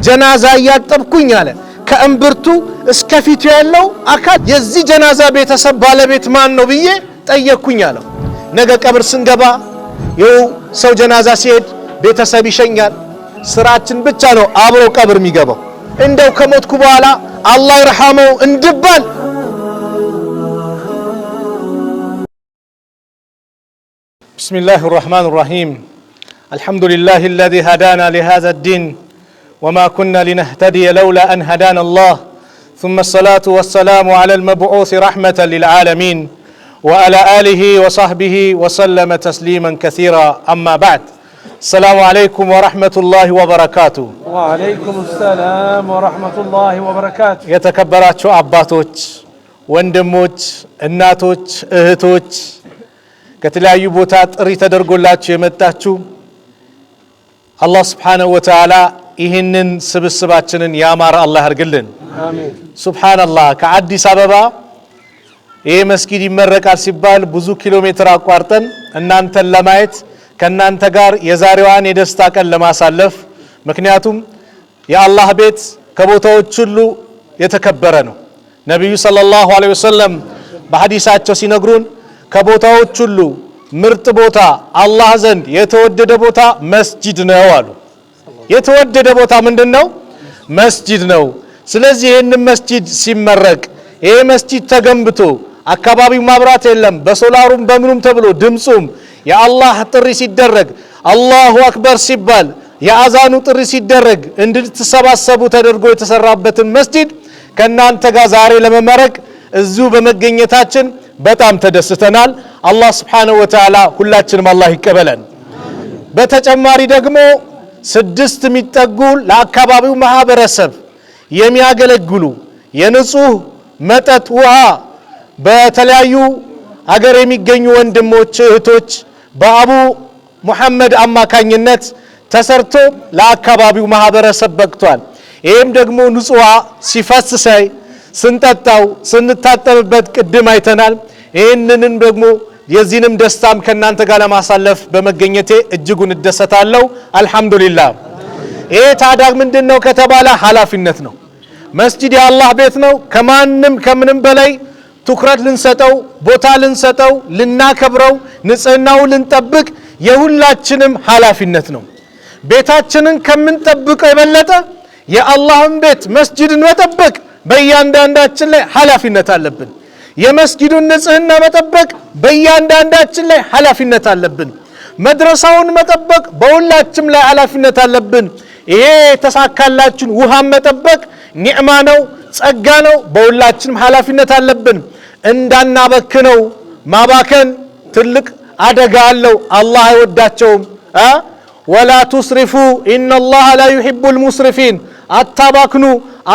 ጀናዛ ያጠብኩኝ አለ ከእምብርቱ እስከ ፊቱ ያለው አካል የዚህ ጀናዛ ቤተሰብ ባለቤት ማን ነው ብዬ ጠየቅኩኝ አለው። ነገ ቀብር ስንገባ ይው ሰው ጀናዛ ሲሄድ ቤተሰብ ይሸኛል። ስራችን ብቻ ነው አብሮ ቀብር የሚገባው። እንደው ከሞትኩ በኋላ አላህ ይርሐመው እንድባል بسم الله الرحمن الرحيم الحمد لله الذي هدانا لهذا الدين وما كنا لنهتدي لولا أن هدانا الله ثم الصلاة والسلام على المبعوث رحمة للعالمين وعلى آله وصحبه وسلم تسليما كثيرا أما بعد السلام عليكم ورحمة الله وبركاته وعليكم السلام ورحمة الله وبركاته يتكبراتشو أباتوች ወንድሞች እናቶች እህቶች ከተለያዩ ቦታ ጥሪ ተደርጎላችሁ የመጣችሁ አላህ Subhanahu Wa Ta'ala ይህንን ስብስባችንን ያማረ አላህ ያርግልን አሜን ሱብሃንአላህ ከአዲስ አበባ ይሄ መስጊድ ይመረቃል ሲባል ብዙ ኪሎ ሜትር አቋርጠን እናንተን ለማየት ከናንተ ጋር የዛሬዋን የደስታ ቀን ለማሳለፍ ምክንያቱም የአላህ ቤት ከቦታዎች ሁሉ የተከበረ ነው ነብዩ ሰለላሁ ዐለይሂ ወሰለም በሐዲሳቸው ሲነግሩን ከቦታዎች ሁሉ ምርጥ ቦታ አላህ ዘንድ የተወደደ ቦታ መስጂድ ነው አሉ የተወደደ ቦታ ምንድነው መስጂድ ነው ስለዚህ ይሄንን መስጂድ ሲመረቅ ይሄ መስጂድ ተገንብቶ አካባቢው ማብራት የለም በሶላሩም በምኑም ተብሎ ድምጹም የአላህ ጥሪ ሲደረግ አላሁ አክበር ሲባል የአዛኑ ጥሪ ሲደረግ እንድትሰባሰቡ ተደርጎ የተሰራበትን መስጂድ ከናንተ ጋር ዛሬ ለመመረቅ እዚሁ በመገኘታችን በጣም ተደስተናል አላህ Subhanahu Wa Ta'ala ሁላችንም አላህ ይቀበለን በተጨማሪ ደግሞ 6 የሚጠጉ ለአካባቢው ማህበረሰብ የሚያገለግሉ የንጹህ መጠጥ ውሃ በተለያዩ ሀገር የሚገኙ ወንድሞች እህቶች በአቡ መሐመድ አማካኝነት ተሰርቶ ለአካባቢው ማህበረሰብ በቅቷል ይሄም ደግሞ ንጹህ ሲፈስሳይ ስንጠጣው ስንታጠብበት ቅድም አይተናል ይሄንንም ደግሞ የዚህንም ደስታም ከናንተ ጋር ለማሳለፍ በመገኘቴ እጅጉን እደሰታለሁ አልহামዱሊላህ ይሄ ታዲያ ምንድነው ከተባለ ሐላፊነት ነው መስጂድ የአላህ ቤት ነው ከማንም ከምንም በላይ ትኩረት ልንሰጠው ቦታ ልንሰጠው ልናከብረው ንጽህናው ልንጠብቅ የሁላችንም ሐላፊነት ነው ቤታችንን ከምንጠብቀው የበለጠ የአላህን ቤት መስጂድን መጠበቅ በእያንዳንዳችን ላይ ሐላፊነት አለብን የመስጊዱን ንጽህና መጠበቅ በእያንዳንዳችን ላይ ሐላፊነት አለብን መድረሳውን መጠበቅ በሁላችንም ላይ ሐላፊነት አለብን ይሄ ተሳካላችን ውሃን መጠበቅ ኒዕማ ነው ጸጋ ነው በሁላችንም ሐላፊነት አለብን እንዳናበክነው ማባከን ትልቅ አደጋ አለው አላህ አይወዳቸውም ወላ ትስሪፉ ኢነላህ ላ ዩሂቡል ሙስሪፊን አታባክኑ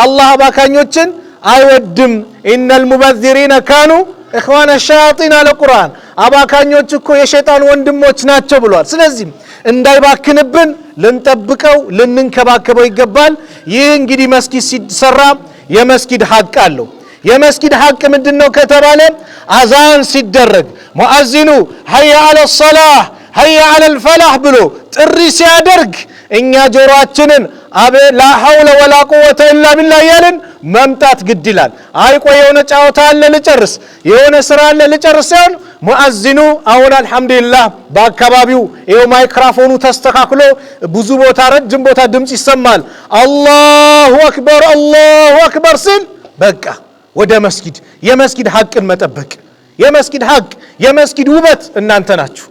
አላህ ባካኞችን አይወድም ኢነል ሙበዚሪነ ካኑ ኢኽዋነ ሸያጢን አለ ቁርአን አባካኞች እኮ የሸይጣን ወንድሞች ናቸው ብሏል ስለዚህ እንዳይባክንብን ልንጠብቀው ልንንከባከበው ይገባል ይህ እንግዲህ መስጊድ ሲሰራ የመስጊድ ሐቅ አለው የመስጊድ ሐቅ ምንድነው ከተባለ አዛን ሲደረግ ሙአዚኑ ሀያ አለ ሶላህ ሀያ አለ الفلاح ብሎ ጥሪ ሲያደርግ እኛ ጆሮአችንን አበ ላ ሐውለ ወላ ቁወተ ኢላ ቢላህ ያለን መምጣት ግድ ይላል አይቆይ የሆነ ጫውታ አለ ልጨርስ የሆነ ስራ አለ ልጨርስ ሳይሆን ሙአዚኑ አሁን አልহামዱሊላህ በአካባቢው ይሄው ማይክሮፎኑ ተስተካክሎ ብዙ ቦታ ረጅም ቦታ ድምጽ ይሰማል አላሁ አክበር ሲል በቃ ወደ መስጊድ የመስጊድ ሐቅን መጠበቅ የመስጊድ ሐቅ የመስጊድ ውበት እናንተ ናችሁ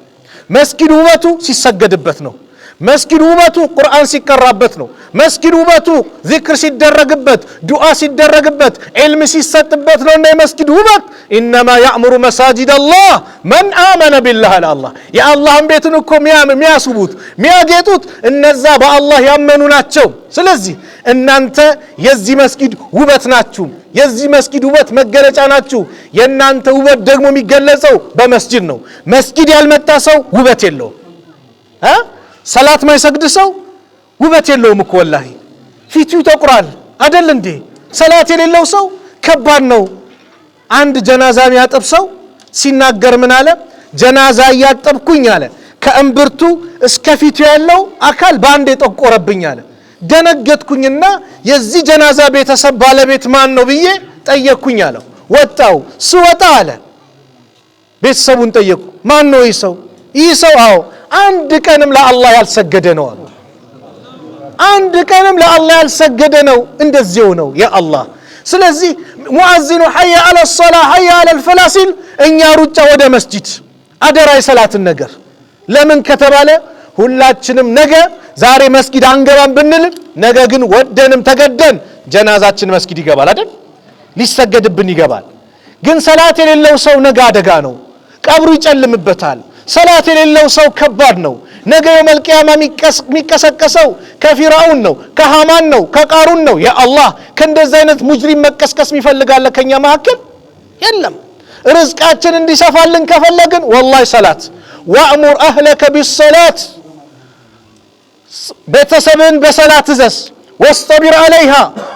መስጊድ ውበቱ ሲሰገድበት ነው መስጊድ ውበቱ ቁርአን ሲቀራበት ነው መስጊድ ውበቱ ዚክር ሲደረግበት ዱዓ ሲደረግበት ዒልም ሲሰጥበት ነውና የመስጊድ ውበት ኢንማ ያእምሩ መሳጂድ አላህ መን አመነ ቢላህ አላህ የአላህን ቤትን እኮ የሚያስቡት የሚያጌጡት እነዛ በአላህ ያመኑ ናቸው ስለዚህ እናንተ የዚህ መስጊድ ውበት ናችሁ የዚህ መስጊድ ውበት መገለጫ ናችሁ የናንተ ውበት ደግሞ የሚገለጸው በመስጊድ ነው መስጊድ ያልመጣ ሰው ውበት የለውም ሰላት ማይሰግድ ሰው ውበት የለውም እኮ ወላሂ ፊቱ ተቁራል አይደል እንዴ ሰላት የሌለው ሰው ከባድ ነው አንድ ጀናዛ የሚያጠብ ሰው ሲናገር ምን አለ ጀናዛ ያጠብኩኝ አለ ከእምብርቱ እስከ ፊቱ ያለው አካል ባንዴ ጠቆረብኝ አለ ደነገጥኩኝና የዚህ ጀናዛ ቤተሰብ ባለቤት ማን ነው ብዬ ጠየቅኩኝ አለው። ወጣው ስወጣ አለ ቤተሰቡን ጠየቁ። ማን ነው ይህ ሰው? ይህ ሰው አዎ አንድ ቀንም ለአላህ ያልሰገደ ነው አሉ። አንድ ቀንም ለአላህ ያልሰገደ ነው። እንደዚያው ነው ያ አላህ። ስለዚህ ሙአዚኑ ሐያ አለ الصلاة ሐያ አለ الفلاح ሲል እኛ ሩጫ ወደ መስጂድ አደራ የሰላትን ነገር ለምን ከተባለ ሁላችንም ነገ ዛሬ መስጊድ አንገባም ብንል ነገ ግን ወደንም ተገደን ጀናዛችን መስጊድ ይገባል አይደል? ሊሰገድብን ይገባል። ግን ሰላት የሌለው ሰው ነገ አደጋ ነው። ቀብሩ ይጨልምበታል። ሰላት የሌለው ሰው ከባድ ነው። ነገ የውመል ቂያማ የሚቀሰቀሰው ከፊራውን ነው፣ ከሃማን ነው፣ ከቃሩን ነው። ያ አላህ ከእንደዚህ አይነት ሙጅሪም መቀስቀስ የሚፈልጋለ ከኛ መካከል የለም። ርዝቃችን እንዲሰፋልን ከፈለግን ወላሂ ሰላት ወአሙር አህለከ ቢሰላት ቤተሰብን በሰላት እዘዝ ወስጠቢር አለይሃ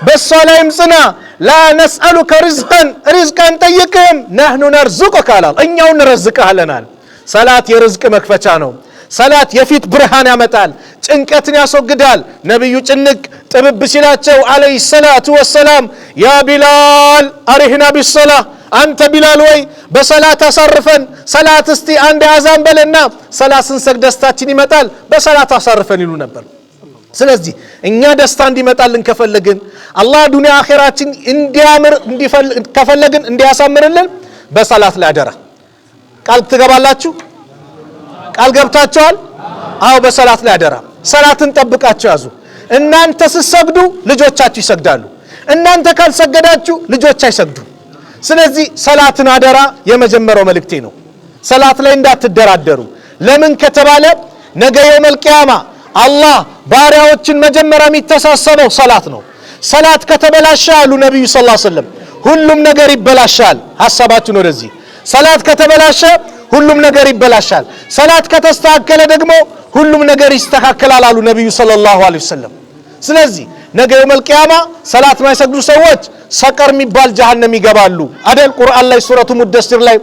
በሷ ላይም ጽና ላ ነስአሉከ ሪዝቀን ጠይቅህም ነህኑ ነርዙቅከ አላል እኛው እንረዝቅሃለናል። ሰላት የርዝቅ መክፈቻ ነው። ሰላት የፊት ብርሃን ያመጣል፣ ጭንቀትን ያስወግዳል። ነብዩ ጭንቅ ጥብብ ሲላቸው አለይሂ ሰላቱ ወሰላም ያ ቢላል አሪህና ቢሰላህ አንተ ቢላል ወይ በሰላት አሳርፈን፣ ሰላት እስቲ አንድ አዛን በለና ሰላት ስንሰግድ ደስታችን ይመጣል፣ በሰላት አሳርፈን ይሉ ነበር። ስለዚህ እኛ ደስታ እንዲመጣልን ከፈለግን አላህ ዱንያ አኺራችን እንዲያምር ከፈለግን እንዲያሳምርልን በሰላት ላይ አደራ። ቃል ትገባላችሁ? ቃል ገብታችኋል? አዎ በሰላት ላይ አደራ። ሰላትን ጠብቃችሁ ያዙ። እናንተ ስትሰግዱ ልጆቻችሁ ይሰግዳሉ። እናንተ ካልሰገዳችሁ ልጆች አይሰግዱም። ስለዚህ ሰላትን አደራ የመጀመሪያው መልእክቴ ነው። ሰላት ላይ እንዳትደራደሩ። ለምን ከተባለ ነገ የውመል ቂያማ አላህ ባሪያዎችን መጀመሪያ የሚተሳሰበው ሰላት ነው። ሰላት ከተበላሸ አሉ ነብዩ ሰለላሁ ዐለይሂ ወሰለም ሁሉም ነገር ይበላሻል። ሐሳባችን ወደዚህ ሰላት ከተበላሸ ሁሉም ነገር ይበላሻል። ሰላት ከተስተካከለ ደግሞ ሁሉም ነገር ይስተካከላል አሉ ነብዩ ሰለላሁ ዐለይሂ ወሰለም። ስለዚህ ነገ የውመል ቂያማ ሰላት ማይሰግዱ ሰዎች ሰቀር የሚባል ጀሃነም ይገባሉ አይደል? ቁርአን ላይ ሱረቱ ሙደሲር ላይ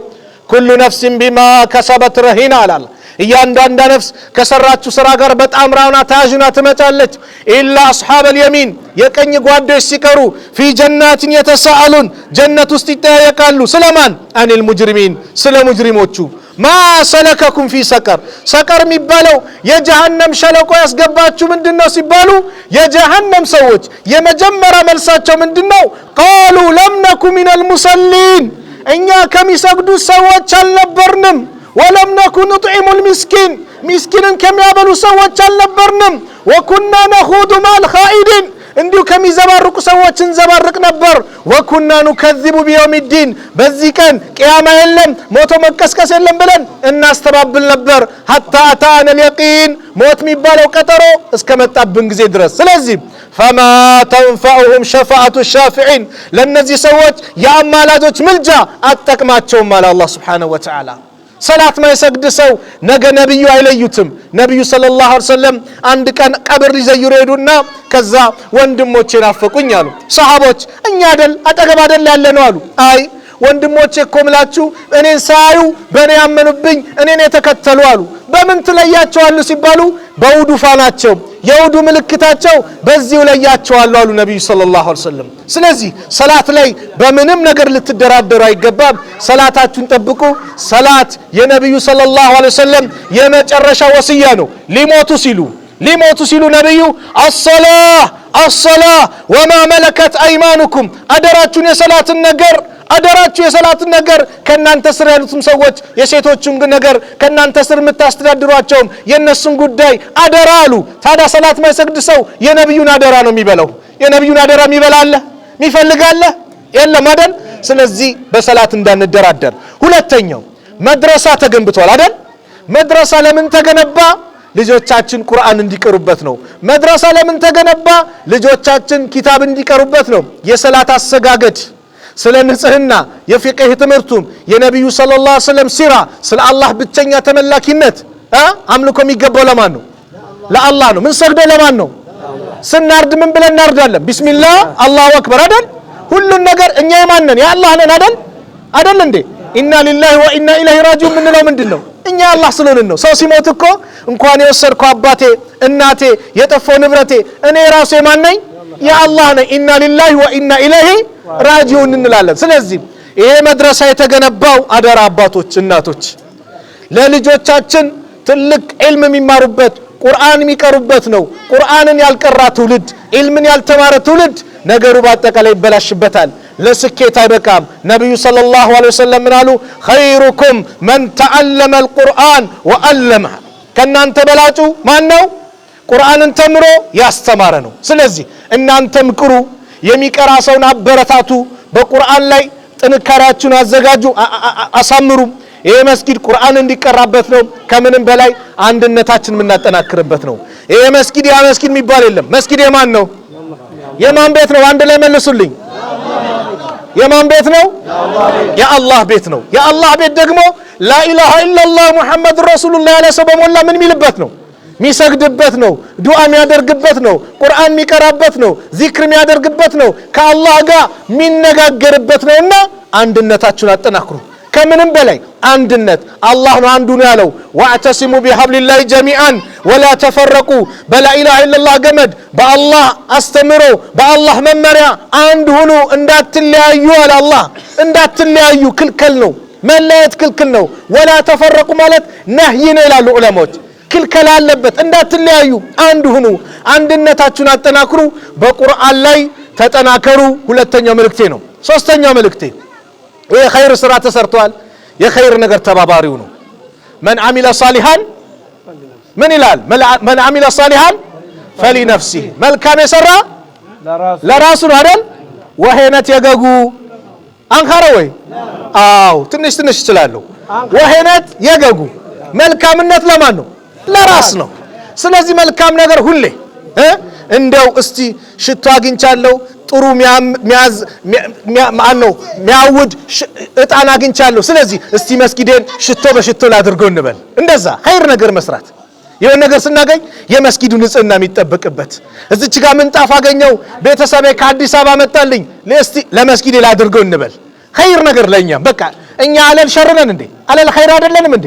ኩሉ ነፍሲን ቢማ ከሰበት ረሂና አላል። እያንዳንዷ ነፍስ ከሰራችው ስራ ጋር በጣም ራውና ታጅና ትመጣለች። ኢላ አስሐበል የሚን የቀኝ ጓዶች ሲቀሩ ፊ ጀናትን የተሳአሉን ጀነት ውስጥ ይጠያየቃሉ። ስለማን? አኒል ሙጅሪሚን ስለ ሙጅሪሞቹ። ማ ሰለከኩም ፊ ሰቀር ሰቀር የሚባለው የጀሃነም ሸለቆ ያስገባችሁ ምንድነው ሲባሉ የጀሃነም ሰዎች የመጀመሪያ መልሳቸው ምንድነው? ቃሉ ለም ነኩ ሚነል ሙሰሊን እኛ ከሚሰግዱ ሰዎች አልነበርንም። ወለም ነኩ ንጥዒሙል ሚስኪን ሚስኪንን ከሚያበሉ ሰዎች አልነበርንም። ወኩና ነኹዱ ማል ኻኢዲን እንዲሁ ከሚዘባርቁ ሰዎች እንዘባርቅ ነበር። ወኩና ኑከዚቡ ቢየውሚዲን በዚህ ቀን ቅያማ የለም ሞቶ መቀስቀስ የለም ብለን እናስተባብል ነበር። ሐታ አታነል የቂን ሞት የሚባለው ቀጠሮ እስከመጣብን ጊዜ ድረስ። ስለዚህ ፈማ ተንፈዑሁም ሸፋዓቱ ሻፊዒን ለነዚህ ሰዎች የአማላጆች ምልጃ አጠቅማቸውም አለ አላህ ሱብሓነሁ ወተዓላ። ሰላት ማይሰግድ ሰው ነገ ነብዩ አይለዩትም። ነብዩ ሰለላሁ ዐለይሂ ወሰለም አንድ ቀን ቀብር ሊዘይሩ ሄዱና ከዛ ወንድሞቼ ናፈቁኝ አሉ። ሰሃቦች እኛ አይደል አጠገብ አይደል ያለ ነው አሉ። አይ ወንድሞቼ እኮ ምላችሁ እኔን ሳዩ በእኔ ያመኑብኝ እኔን የተከተሉ አሉ። በምን ትለያቸዋለሁ ሲባሉ በውዱ ፋናቸው የውዱ ምልክታቸው በዚሁ ለያቸዋለሁ አሉ ነብዩ ሰለላሁ ዐለይሂ ወሰለም። ስለዚህ ሰላት ላይ በምንም ነገር ልትደራደሩ አይገባም። ሰላታችሁን ጠብቁ። ሰላት የነብዩ ሰለላሁ ዐለይሂ ወሰለም የመጨረሻ ወስያ ነው። ሊሞቱ ሲሉ ነብዩ አሰላህ ወማ መለከት አይማኑኩም አደራችሁ የሰላትን ነገር ከናንተ ስር ያሉትም ሰዎች የሴቶቹን ነገር ከናንተ ስር የምታስተዳድሯቸውም የነሱን ጉዳይ አደራ አሉ። ታዲያ ሰላት ማይሰግድ ሰው የነብዩን አደራ ነው የሚበላው። የነብዩን አደራ የሚበላለ የሚፈልጋለ የለም አይደል? ስለዚህ በሰላት እንዳንደራደር። ሁለተኛው መድረሳ ተገንብቷል አይደል? መድረሳ ለምን ተገነባ? ልጆቻችን ቁርአን እንዲቀሩበት ነው። መድረሳ ለምን ተገነባ? ልጆቻችን ኪታብ እንዲቀሩበት ነው። የሰላት አሰጋገድ ስለ ንጽህና የፊቅህ ትምህርቱም የነብዩ ሰለላሁ ዐለይሂ ወሰለም ሲራ ስለ አላህ ብቸኛ ተመላኪነት አምልኮ የሚገባው ለማን ነው? ለአላህ ነው። ምን ሰግደው ለማን ነው? ስናርድ ምን ብለን እናርዳለን? ቢስሚላህ አላሁ አክበር አይደል? ሁሉን ነገር እኛ የማን ነን? የአላህ ነን አይደል እንዴ? ኢና ሊላሂ ወኢና ኢለይሂ ራጂዑን ምንለው ምንድነው? እኛ አላህ ስለሆንን ነው። ሰው ሲሞት እኮ እንኳን የወሰድከው አባቴ እናቴ የጠፋው ንብረቴ እኔ ራሴ ማን ነኝ? የአላህ ነኝ። ኢና ሊላሂ ወኢና ኢለይሂ ራጂዑን እንላለን። ስለዚህ ይሄ መድረሳ የተገነባው አደራ አባቶች እናቶች ለልጆቻችን ትልቅ ዒልም የሚማሩበት ቁርአን የሚቀሩበት ነው። ቁርአንን ያልቀራ ትውልድ ዒልምን ያልተማረ ትውልድ ነገሩ በአጠቃላይ ይበላሽበታል፣ ለስኬት አይበቃም። ነብዩ ሰለላሁ ዐለይሂ ወሰለም ምን አሉ? ኸይሩኩም መን ተዓለመ አልቁርአን ወዐለመህ። ከናንተ በላጩ ማን ነው? ቁርአንን ተምሮ ያስተማረ ነው። ስለዚህ እናንተም ቅሩ፣ የሚቀራ ሰውን አበረታቱ፣ በቁርአን ላይ ጥንካሬያችሁን አዘጋጁ፣ አሳምሩ። ይሄ መስጊድ ቁርአን እንዲቀራበት ነው። ከምንም በላይ አንድነታችን የምናጠናክርበት ነው። ይሄ መስጊድ ያ መስጊድ የሚባል የለም። መስጊድ የማን ነው? የማን ቤት ነው? አንድ ላይ መልሱልኝ። የማን ቤት ነው? የአላህ ቤት ነው። የአላህ ቤት ደግሞ ላኢላሃ ኢላላህ ሙሐመድ ረሱሉላህ ያለ ሰው በሞላ ምን የሚልበት ነው? የሚሰግድበት ነው። ዱዓ የሚያደርግበት ነው። ቁርአን የሚቀራበት ነው። ዚክር የሚያደርግበት ነው። ከአላህ ጋር የሚነጋገርበት ነውና አንድነታችሁን አጠናክሩ። ከምንም በላይ አንድነት አላህ ነው አንዱ ነው ያለው። ወአዕተሲሙ ቢሐብሊላሂ ጀሚዓን ወላ ተፈረቁ። በላኢላሃ ኢላላህ ገመድ በአላህ አስተምሮ በአላህ መመሪያ አንድ ሁኑ፣ እንዳትለያዩ አለ አላህ። እንዳትለያዩ ክልክል ነው፣ መለየት ክልክል ነው። ወላ ተፈረቁ ማለት ነህይ ነው ይላሉ ዑለማዎች። ክልክል አለበት። እንዳትለያዩ አንድ ሁኑ፣ አንድነታችሁን አጠናክሩ፣ በቁርአን ላይ ተጠናከሩ። ሁለተኛው መልእክቴ ነው። ሶስተኛው መልእክቴ ይሄ ኸይር ስራ ተሰርቷል። የኸይር ነገር ተባባሪው ነው። መን አሚለ ሷሊሃን ምን ይላል? መን አሚለ ሷሊሃን ፈሊነፍሲህ። መልካም የሰራ ለራሱ ነው አይደል? ወሄነት የገጉ አንካረ ወይ? አዎ ትንሽ ትንሽ እችላለሁ። ወሄነት የገጉ መልካምነት ለማን ነው? ለራስ ነው። ስለዚህ መልካም ነገር ሁሌ እንደው እስቲ ሽቶ አግኝቻለሁ ጥሩ ሚያውድ እጣን አግኝቻለሁ፣ ስለዚህ እስቲ መስጊዴን ሽቶ በሽቶ ላድርገው እንበል። እንደዛ ኸይር ነገር መስራት። የሆነ ነገር ስናገኝ የመስጊዱ ንጽህና የሚጠበቅበት እዚች ጋር ምንጣፍ አገኘው ቤተሰቤ ከአዲስ አበባ መጣልኝ፣ እስቲ ለመስጊዴ ላድርገው እንበል። ኸይር ነገር ለኛም በቃ እኛ አለል ሸር ነን እንዴ? አለል ኸይር አይደለንም እንዴ?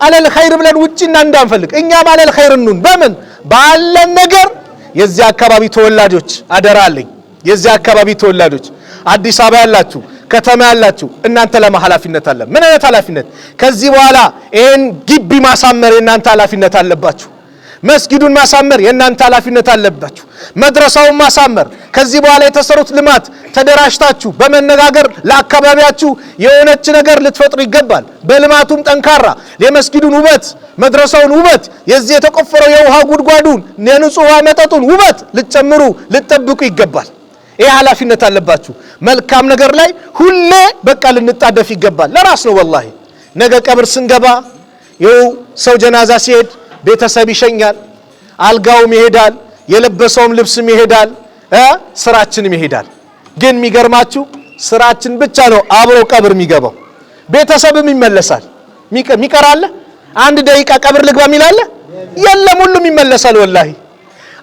አለል ኸይር ብለን ውጪና እንዳንፈልግ እኛም አለል ኸይር እንሁን። በምን ባለን ነገር። የዚህ አካባቢ ተወላጆች አደራ አለኝ። የዚህ አካባቢ ተወላጆች አዲስ አበባ ያላችሁ ከተማ ያላችሁ እናንተ ለማሐላፊነት አለ። ምን አይነት ኃላፊነት? ከዚህ በኋላ ይሄን ግቢ ማሳመር የእናንተ ኃላፊነት አለባችሁ። መስጊዱን ማሳመር የእናንተ ኃላፊነት አለባችሁ። መድረሳውን ማሳመር፣ ከዚህ በኋላ የተሰሩት ልማት ተደራጅታችሁ በመነጋገር ለአካባቢያችሁ የሆነች ነገር ልትፈጥሩ ይገባል። በልማቱም ጠንካራ የመስጊዱን ውበት፣ መድረሳውን ውበት፣ የዚህ የተቆፈረው የውሃ ጉድጓዱን የንጹህ ውሃ መጠጡን ውበት ልትጨምሩ ልትጠብቁ ይገባል። ይሄ ኃላፊነት አለባችሁ። መልካም ነገር ላይ ሁሌ በቃ ልንጣደፍ ይገባል። ለራስ ነው ወላሂ። ነገ ቀብር ስንገባ ይኸው ሰው ጀናዛ ሲሄድ ቤተሰብ ይሸኛል፣ አልጋውም ይሄዳል፣ የለበሰውም ልብስም ይሄዳል፣ ስራችንም ይሄዳል። ግን የሚገርማችሁ ስራችን ብቻ ነው አብሮ ቀብር የሚገባው። ቤተሰብም ይመለሳል። ሚቀራለ አንድ ደቂቃ ቀብር ልግባ ሚላለ የለም፣ ሁሉም ይመለሳል ወላሂ።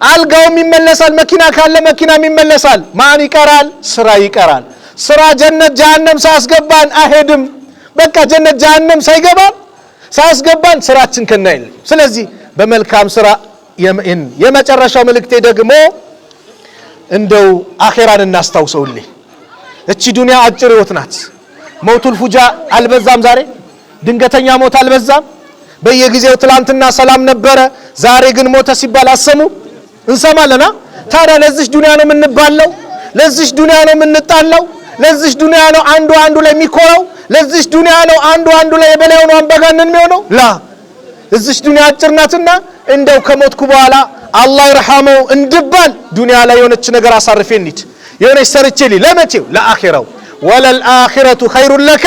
አልጋውም ይመለሳል፣ መኪና ካለ መኪናም ይመለሳል። ማን ይቀራል? ስራ ይቀራል። ስራ ጀነት ጀሃነም ሳያስገባን አይሄድም። በቃ ጀነት ጀሃነም ሳያስገባን ስራችን ከና ይል። ስለዚህ በመልካም ስራ የመጨረሻው መልእክቴ ደግሞ እንደው አኺራን እናስታውሰውልኝ። እቺ ዱንያ አጭር ህይወት ናት። ሞቱል ፉጃ አልበዛም? ዛሬ ድንገተኛ ሞት አልበዛም? በየጊዜው ትላንትና ሰላም ነበረ፣ ዛሬ ግን ሞተ ሲባል አሰሙ እንሰማለና። ታዲያ ለዚህ ዱንያ ነው የምንባለው? ለዚህ ዱንያ ነው የምንጣለው? ለዚህ ዱንያ ነው አንዱ ላይ የሚኮራው? ለዚህ ዱንያ ነው አንዱ ላይ የበላይ ሆኖ አምባገነን የሚሆነው? ላ እዚህ ዱንያ አጭር ናትና እንደው ከሞትኩ በኋላ አላህ ይርሐመው እንድባል ዱንያ ላይ የሆነች ነገር አሳርፌ እንሂድ፣ የሆነች ሰርቼ ለመቼው ለአኺራው። ወለል አኺረቱ ኸይሩን ለከ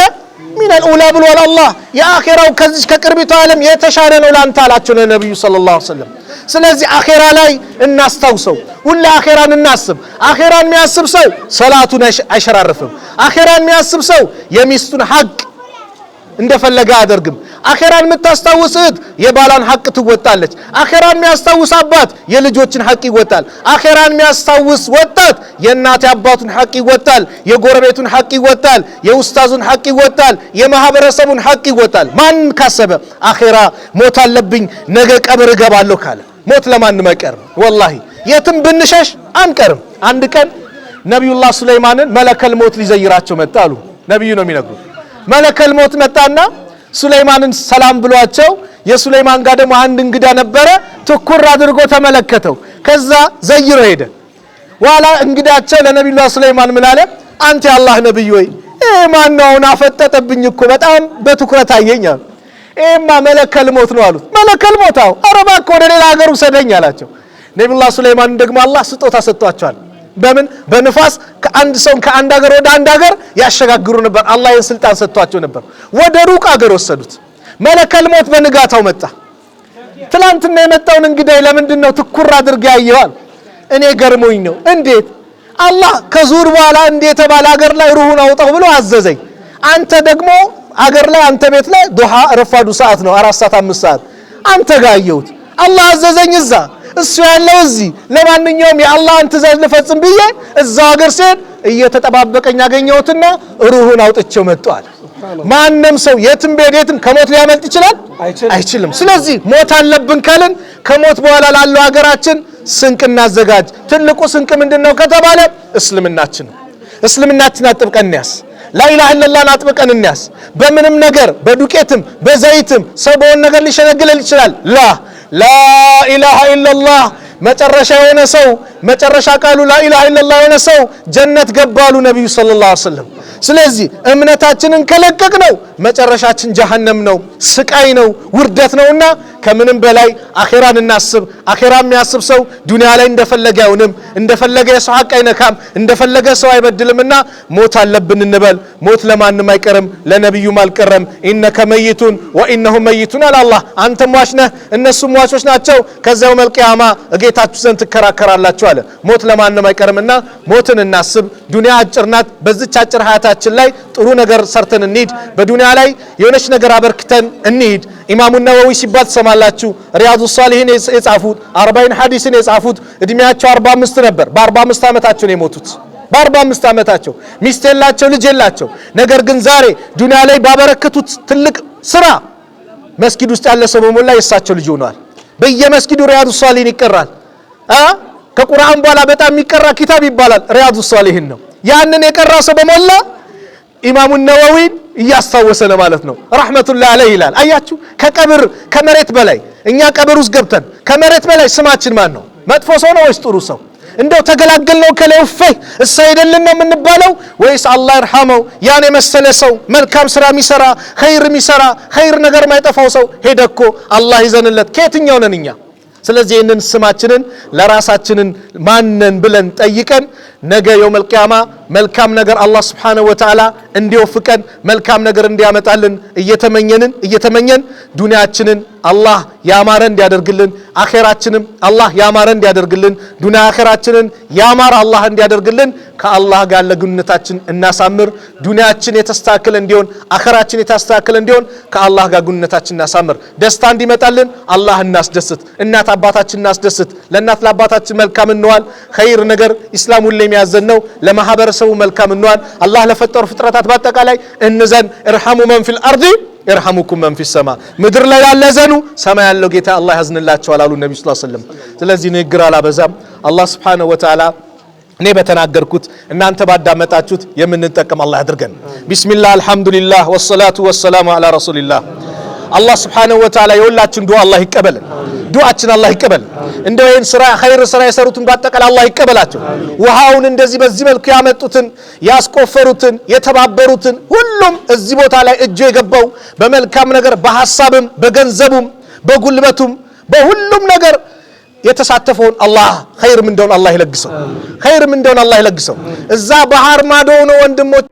ሚነል ኡላ ብሏል አላህ። የአኺራው ከዚህ ከቅርቢቱ ዓለም የተሻለ ነው ላንተ አላቸው ነብዩ ሰለላሁ ዐለይሂ ወሰለም። ስለዚህ አኺራ ላይ እናስታውሰው፣ ሁሌ አኺራን እናስብ። አኺራን የሚያስብ ሰው ሰላቱን አይሸራርፍም። አኺራን የሚያስብ ሰው የሚስቱን ሐቅ እንደፈለገ አያደርግም። አኺራን የምታስታውስት የባሏን ሐቅ ትወጣለች። አኺራን የሚያስታውስ አባት የልጆችን ሐቅ ይወጣል። አኺራን የሚያስታውስ ወጣት የእናት አባቱን ሐቅ ይወጣል፣ የጎረቤቱን ሐቅ ይወጣል፣ የኡስታዙን ሐቅ ይወጣል፣ የማህበረሰቡን ሐቅ ይወጣል። ማን ካሰበ አኺራ ሞት አለብኝ ነገ ቀብር እገባለሁ ካለ ሞት ለማንም አይቀርም። ወላሂ የትም ብንሸሽ አንቀርም። አንድ ቀን ነብዩላህ ሱለይማንን መለከል ሞት ሊዘይራቸው መጣ አሉ። ነብዩ ነው የሚነግሩት። መለከል ሞት መጣና ሱለይማንን ሰላም ብሏቸው፣ የሱለይማን ጋር ደግሞ አንድ እንግዳ ነበረ። ትኩር አድርጎ ተመለከተው። ከዛ ዘይሮ ሄደ። ዋላ እንግዳቸው ለነብዩላህ ሱለይማን ምን አለ? አንተ የአላህ ነብይ ወይ ማን ነው? አፈጠጠብኝ እኮ በጣም በትኩረት አየኛል። ኤማ መለከል ሞት ነው አሉት። መለከል ሞታው አረባ እኮ ወደ ሌላ ሀገር ውሰደኝ አላቸው። ነብዩላህ ሱለይማን ደግሞ አላህ ስጦታ ሰጥቷቸዋል። በምን? በንፋስ ከአንድ ሰው ከአንድ ሀገር ወደ አንድ ሀገር ያሸጋግሩ ነበር። አላህ ይህን ስልጣን ሰጥቷቸው ነበር። ወደ ሩቅ ሀገር ወሰዱት። መለከል ሞት በንጋታው መጣ። ትላንትና የመጣውን እንግዳይ ለምንድን ነው ትኩር አድርገ ያየዋል? እኔ ገርሞኝ ነው። እንዴት አላህ ከዙር በኋላ እንዴት ባለ ሀገር ላይ ሩሁን አውጣው ብሎ አዘዘኝ። አንተ ደግሞ ሀገር ላይ አንተ ቤት ላይ ዱሃ ረፋዱ ሰዓት ነው 4 ሰዓት 5 ሰዓት አንተ ጋር አየሁት። አላህ አዘዘኝ እዛ እሱ ያለው እዚህ። ለማንኛውም የአላህን ትእዛዝ ልፈጽም ብዬ እዛው ሀገር ሲሄድ እየተጠባበቀኝ ያገኘሁትና ሩሁን አውጥቼው መጣሁ። ማንም ሰው የትም ቤት ከሞት ሊያመልጥ ይችላል? አይችልም። ስለዚህ ሞት አለብን ካልን ከሞት በኋላ ላለው ሀገራችን ስንቅ እናዘጋጅ። ትልቁ ስንቅ ምንድነው ከተባለ እስልምናችን አጥብቀን እንያዝ። ላኢላሃ ኢለላህን አጥብቀን እንያዝ። በምንም ነገር በዱቄትም በዘይትም ሰው በሆነ ነገር ሊሸነግል ይችላል። ላኢላሃ ኢለላህ መጨረሻ የሆነ ሰው መጨረሻ ቃሉ ላኢላሃ ኢለላህ የሆነ ሰው ጀነት ገባሉ ነብዩ ሰለላሁ ዐለይሂ ወሰለም። ስለዚህ እምነታችንን ከለቀቅነው መጨረሻችን ጀሃነም ነው፣ ስቃይ ነው፣ ውርደት ነውና ከምንም በላይ አኺራን እናስብ። አኺራ የሚያስብ ሰው ዱንያ ላይ እንደፈለገ አይሆንም፣ እንደፈለገ የሰው ሐቅ አይነካም፣ እንደፈለገ ሰው አይበድልምና ሞት አለብን እንበል። ሞት ለማንም አይቀርም፣ ለነብዩም አልቀረም። ኢነከ መይቱን ወኢነሁም መይቱን አላህ። አንተም ሟች ነህ እነሱም ሟቾች ናቸው፣ ከዚያው መልቂያማ እጌታችሁ ዘንድ ትከራከራላችሁ አለ። ሞት ለማንም አይቀርምና ሞትን እናስብ። ዱንያ አጭር ናት። በዚች አጭር ሀያታችን ላይ ጥሩ ነገር ሰርተን እንሂድ። በዱንያ ላይ የሆነች ነገር አበርክተን እንሂድ። ኢማሙ ነወዊ ሲባል ትሰማላችሁ። ሪያዱ ሷሊሂን የጻፉት 40 ሐዲስን የጻፉት እድሜያቸው 45 ነበር። በ45 ዓመታቸው ነው የሞቱት። በ45 ዓመታቸው ሚስት የላቸው ልጅ የላቸው። ነገር ግን ዛሬ ዱንያ ላይ ባበረከቱት ትልቅ ስራ መስጊድ ውስጥ ያለ ሰው በሞላ የሳቸው ልጅ ሆኗል። በየመስጊዱ ሪያዱ ሷሊሂን ይቀራል። ከቁርአን በኋላ በጣም የሚቀራ ኪታብ ይባላል ሪያዱ ሷሊሂን ነው። ያንን የቀራ ሰው በሞላ ኢማሙ ነወዊን እያስታወሰ ነው ማለት ነው። ረህመቱላህ ዐለይሂ ይላል። አያችሁ ከቀብር ከመሬት በላይ እኛ ቀብር ውስጥ ገብተን ከመሬት በላይ ስማችን ማን ነው? መጥፎ ሰው ነው ወይስ ጥሩ ሰው? እንደው ተገላገልነው ከላይ ፈይ እሳይደልን ነው የምንባለው ወይስ አላህ ይርሐመው ያን የመሰለ ሰው መልካም ስራ የሚሰራ ኸይር ነገር ማይጠፋው ሰው ሄደኮ አላህ ይዘንለት ከየትኛው ነን እኛ? ስለዚህ ይህንን ስማችንን ለራሳችንን ማነን ብለን ጠይቀን ነገ የውመል ቂያማ መልካም ነገር አላህ Subhanahu Wa Ta'ala እንዲወፍቀን መልካም ነገር እንዲያመጣልን እየተመኘን ዱንያችንን አላህ ያማረ እንዲያደርግልን አኺራችንን አላህ ያማረ እንዲያደርግልን ዱንያ አኺራችንን ያማረ አላህ እንዲያደርግልን ከአላህ ጋር ለግንኙነታችን እናሳምር። ዱንያችን የተስተካከለ እንዲሆን አኺራችን የተስተካከለ እንዲሆን ከአላህ ጋር ግንኙነታችን እናሳምር። ደስታ እንዲመጣልን አላህ እናስደስት። እናት አባታችን እናስደስት። ለእናት ለአባታችን መልካም እንዋል። ኸይር ነገር ኢስላም ሁሌ የሚያዘን ነው። ለማህበረሰቡ መልካም እንዋል። አላህ ለፈጠሩ ፍጥረታት በአጠቃላይ እንዘን። እርሐሙ መን ፊል አርዲ ይርሐሙኩም መን ፊስ ሰማ። ምድር ላይ ያለ ዘኑ ሰማይ ያለው ጌታ አላህ ያዝንላቸዋል አሉ ነብዩ ሰለላሁ ዐለይሂ ወሰለም። ስለዚህ ንግግር አላበዛም። አላህ Subhanahu Wa Ta'ala እኔ በተናገርኩት እናንተ ባዳመጣችሁት የምንጠቀም አላህ ያድርገን። ቢስሚላህ አልሐምዱሊላህ ወሰላቱ ወሰላሙ ዐላ ረሱሊላህ። አላህ Subhanahu Wa Ta'ala የሁላችን ዱዓ አላህ ይቀበልን። ዱዓችን አላህ ይቀበል። እንደው ይሄን ስራ ኸይር ስራ የሰሩትን ባጠቃላይ አላህ ይቀበላቸው። ውሃውን እንደዚህ በዚህ መልኩ ያመጡትን ያስቆፈሩትን የተባበሩትን ሁሉም እዚህ ቦታ ላይ እጁ የገባው በመልካም ነገር በሐሳብም በገንዘቡም በጉልበቱም በሁሉም ነገር የተሳተፈውን አላህ ኸይር ምንደውን አላህ ይለግሰው። ኸይር ምንደውን አላህ ይለግሰው። እዛ ባህር ማዶ ነው ወንድሞች